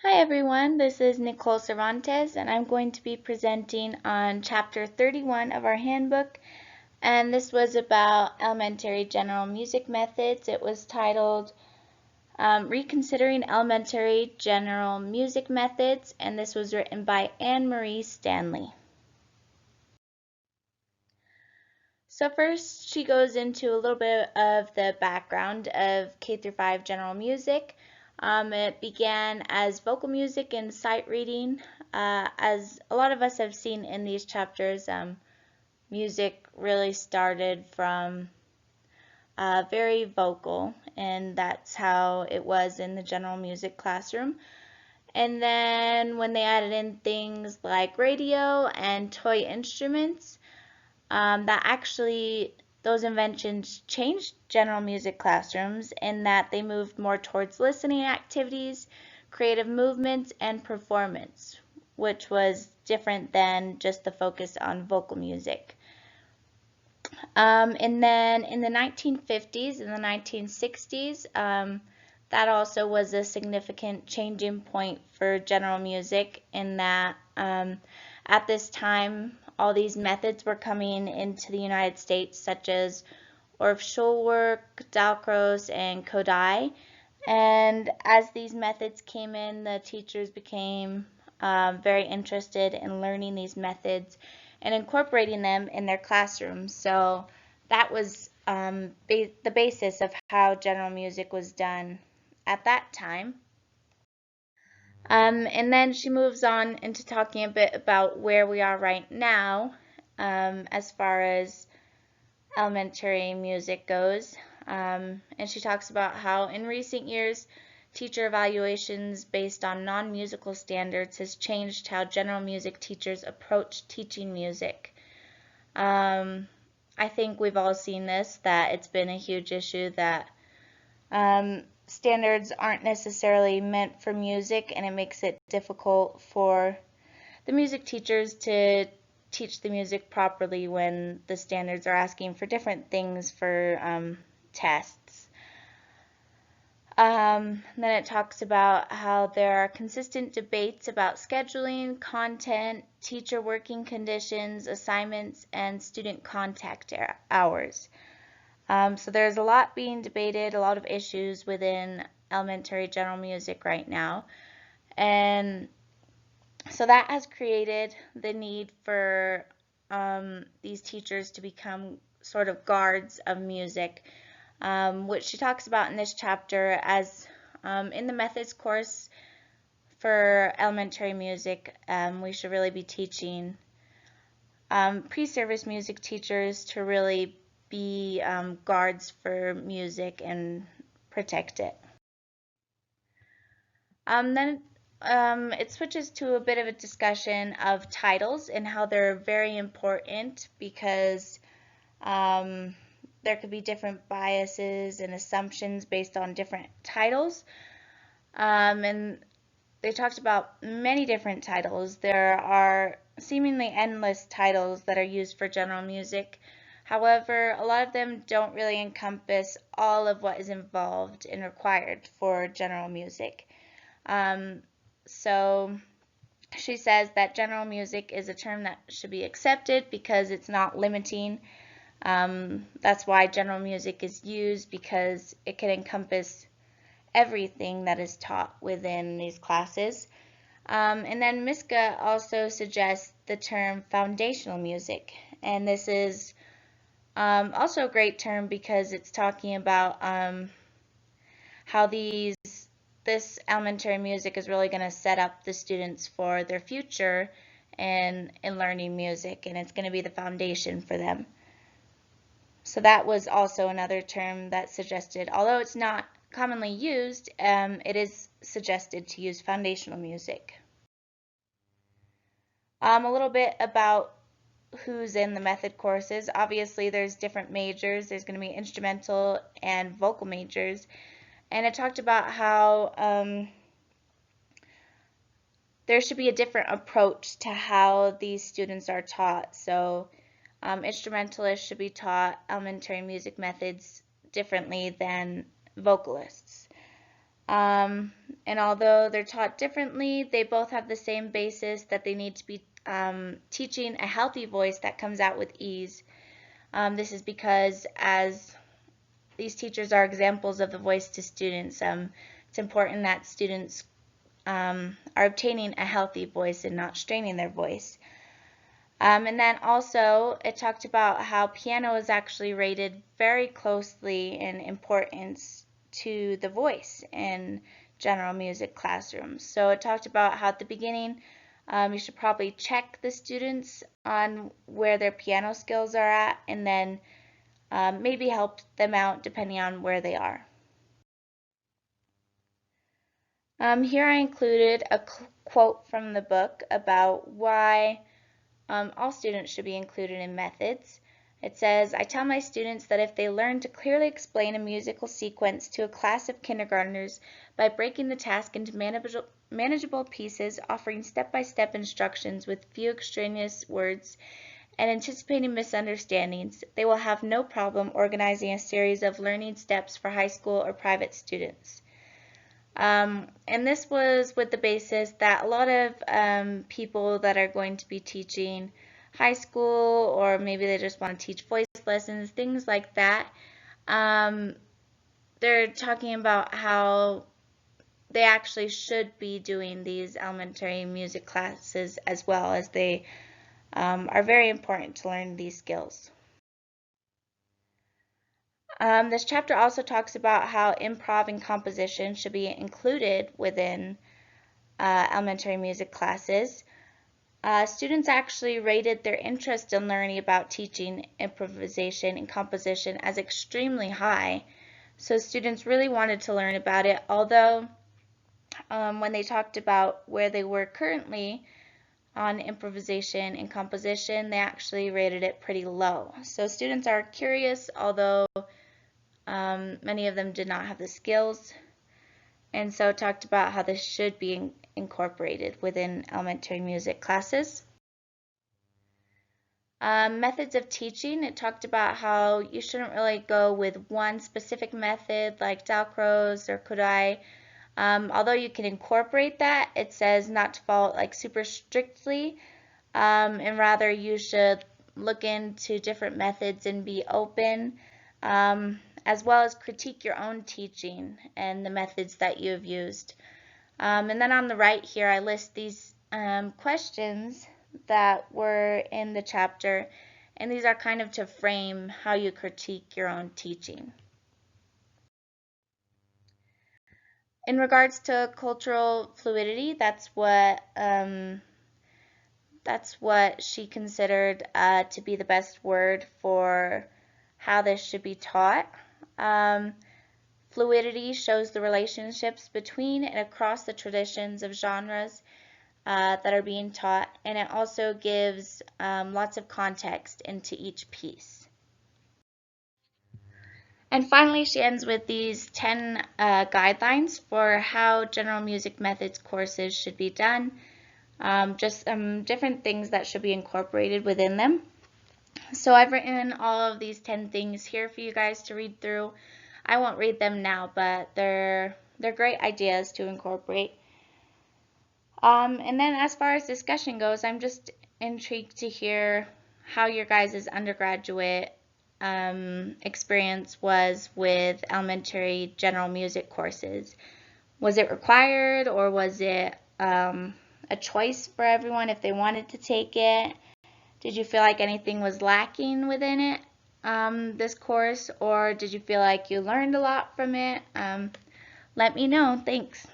Hi everyone, this is Nicole Cervantes and I'm going to be presenting on chapter 31 of our handbook, and this was about elementary general music methods. It was titled Reconsidering Elementary General Music Methods, and this was written by Anne Marie Stanley. So first she goes into a little bit of the background of K through 5 general music. It began as vocal music and sight reading. As a lot of us have seen in these chapters, music really started from very vocal, and that's how it was in the general music classroom. And then when they added in things like radio and toy instruments, those inventions changed general music classrooms in that they moved more towards listening activities, creative movements, and performance, which was different than just the focus on vocal music. And then in the 1950s and the 1960s, that also was a significant changing point for general music in that at this time, all these methods were coming into the United States, such as Orff Schulwerk, Dalcroze, and Kodai. And as these methods came in, the teachers became very interested in learning these methods and incorporating them in their classrooms. So that was the basis of how general music was done at that time. And then she moves on into talking a bit about where we are right now as far as elementary music goes. And she talks about how in recent years, teacher evaluations based on non-musical standards has changed how general music teachers approach teaching music. I think we've all seen this, that it's been a huge issue that standards aren't necessarily meant for music, and it makes it difficult for the music teachers to teach the music properly when the standards are asking for different things for tests. Then it talks about how there are consistent debates about scheduling, content, teacher working conditions, assignments, and student contact hours. So there's a lot being debated, a lot of issues within elementary general music right now. And so that has created the need for these teachers to become sort of guards of music, which she talks about in this chapter as in the methods course for elementary music, we should really be teaching pre-service music teachers to really be guards for music and protect it. Then it switches to a bit of a discussion of titles and how they're very important because there could be different biases and assumptions based on different titles. And they talked about many different titles. There are seemingly endless titles that are used for general music. However, a lot of them don't really encompass all of what is involved and required for general music. So she says that general music is a term that should be accepted because it's not limiting. That's why general music is used, because it can encompass everything that is taught within these classes. And then Miska also suggests the term foundational music, and this is also a great term because it's talking about how this elementary music is really going to set up the students for their future in learning music, and it's going to be the foundation for them. So that was also another term that suggested, although it's not commonly used, it is suggested to use foundational music. A little bit about who's in the method courses. Obviously, there's different majors. There's going to be instrumental and vocal majors. And it talked about how there should be a different approach to how these students are taught. So instrumentalists should be taught elementary music methods differently than vocalists. And although they're taught differently, they both have the same basis that they need to be teaching a healthy voice that comes out with ease. This is because as these teachers are examples of the voice to students, it's important that students are obtaining a healthy voice and not straining their voice. And then also it talked about how piano is actually rated very closely in importance to the voice in general music classrooms. So it talked about how at the beginning you should probably check the students on where their piano skills are at, and then maybe help them out depending on where they are. Here I included a quote from the book about why all students should be included in methods. It says, "I tell my students that if they learn to clearly explain a musical sequence to a class of kindergartners by breaking the task into manageable pieces, offering step-by-step instructions with few extraneous words, and anticipating misunderstandings, they will have no problem organizing a series of learning steps for high school or private students." And this was with the basis that a lot of people that are going to be teaching high school, or maybe they just want to teach voice lessons, things like that, they're talking about how they actually should be doing these elementary music classes as well, as they are very important to learn these skills. This chapter also talks about how improv and composition should be included within elementary music classes. Students actually rated their interest in learning about teaching improvisation and composition as extremely high. So students really wanted to learn about it, although when they talked about where they were currently on improvisation and composition, they actually rated it pretty low. So students are curious, although many of them did not have the skills, and so it talked about how this should be incorporated within elementary music classes. Methods of teaching, it talked about how you shouldn't really go with one specific method like Dalcroze or Kodai. Although you can incorporate that, it says not to follow it like super strictly, and rather you should look into different methods and be open, as well as critique your own teaching and the methods that you have used. And then on the right here, I list these questions that were in the chapter, and these are kind of to frame how you critique your own teaching. In regards to cultural fluidity, that's what she considered to be the best word for how this should be taught. Fluidity shows the relationships between and across the traditions of genres that are being taught, and it also gives lots of context into each piece. And finally, she ends with these 10 guidelines for how general music methods courses should be done, just some different things that should be incorporated within them. So I've written all of these 10 things here for you guys to read through. I won't read them now, but they're great ideas to incorporate. And then as far as discussion goes, I'm just intrigued to hear how your guys' undergraduate experience was with elementary general music courses. Was it required, or was it a choice for everyone if they wanted to take it? Did you feel like anything was lacking within it, this course, or did you feel like you learned a lot from it? Let me know. Thanks.